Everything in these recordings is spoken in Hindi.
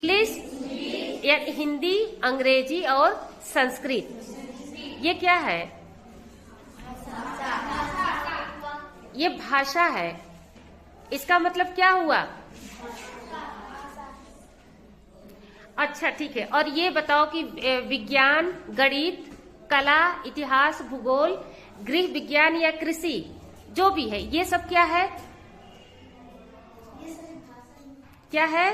इंग्लिश या हिंदी, अंग्रेजी और संस्कृत, ये क्या है? ये भाषा है। इसका मतलब क्या हुआ? अच्छा ठीक है। और ये बताओ कि विज्ञान, गणित, कला, इतिहास, भूगोल, गृह विज्ञान या कृषि, जो भी है, ये सब क्या है? क्या है?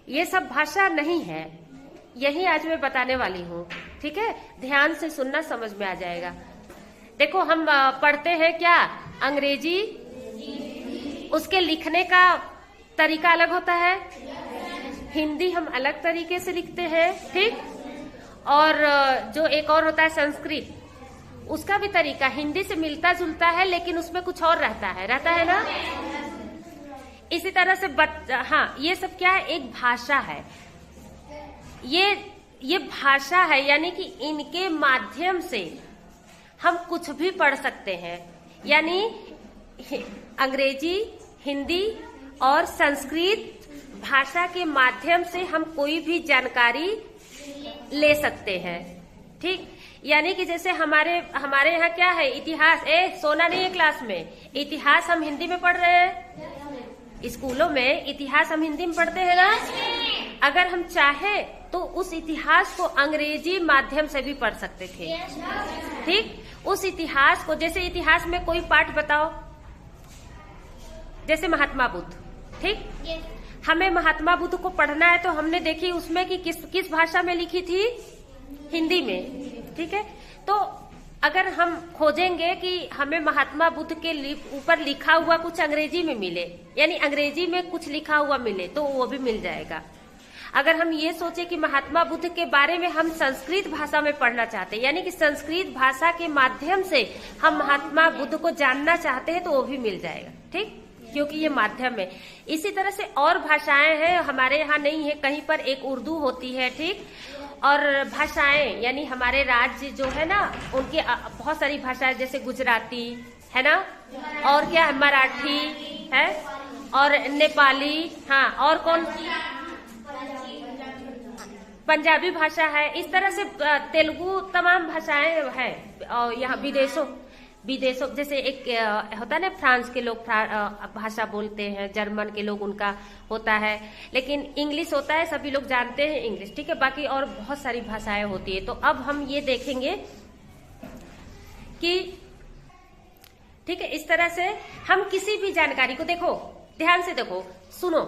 ये सब भाषा नहीं है। यही आज मैं बताने वाली हूँ। ठीक है, ध्यान से सुनना, समझ में आ जाएगा। देखो, हम पढ़ते हैं क्या? अंग्रेजी, उसके लिखने का तरीका अलग होता है। हिंदी हम अलग तरीके से लिखते हैं, ठीक। और जो एक और होता है संस्कृत, उसका भी तरीका हिंदी से मिलता जुलता है, लेकिन उसमें कुछ और रहता है ना। इसी तरह से हाँ, ये सब क्या है? एक भाषा है। ये भाषा है, यानी कि इनके माध्यम से हम कुछ भी पढ़ सकते हैं। यानी अंग्रेजी, हिंदी और संस्कृत भाषा के माध्यम से हम कोई भी जानकारी ले सकते हैं, ठीक। यानी कि जैसे हमारे यहाँ क्या है? इतिहास। सोना नहीं है क्लास में। इतिहास हम हिंदी में पढ़ रहे हैं। स्कूलों में इतिहास हम हिंदी में पढ़ते हैं ना। अगर हम चाहे तो उस इतिहास को अंग्रेजी माध्यम से भी पढ़ सकते थे, ठीक। उस इतिहास को, जैसे इतिहास में कोई पाठ बताओ, जैसे महात्मा बुद्ध, ठीक। हमें महात्मा बुद्ध को पढ़ना है तो हमने देखी उसमें कि किस भाषा में लिखी थी? हिंदी में, ठीक है। तो अगर हम खोजेंगे कि हमें महात्मा बुद्ध के ऊपर लिखा हुआ कुछ अंग्रेजी में मिले, यानी अंग्रेजी में कुछ लिखा हुआ मिले, तो वो भी मिल जाएगा। अगर हम ये सोचे कि महात्मा बुद्ध के बारे में हम संस्कृत भाषा में पढ़ना चाहते हैं, यानी कि संस्कृत भाषा के माध्यम से हम महात्मा बुद्ध को जानना चाहते हैं, तो वो भी मिल जाएगा, ठीक, क्योंकि ये माध्यम है। इसी तरह से और भाषाएं हैं, हमारे यहाँ नहीं है, कहीं पर एक उर्दू होती है, ठीक। और भाषाएं, यानी हमारे राज्य जो है ना, उनके बहुत सारी भाषाएं, जैसे गुजराती है ना, और क्या है? मराठी है, और नेपाली, हाँ, और कौन? पंजाबी भाषा है। इस तरह से तेलुगु, तमाम भाषाएं हैं। और यहाँ विदेशों जैसे एक होता है ना, फ्रांस के लोग भाषा बोलते हैं, जर्मन के लोग उनका होता है, लेकिन इंग्लिश होता है, सभी लोग जानते हैं इंग्लिश, ठीक है। बाकी और बहुत सारी भाषाएं होती है। तो अब हम ये देखेंगे कि, ठीक है, इस तरह से हम किसी भी जानकारी को, देखो ध्यान से देखो, सुनो,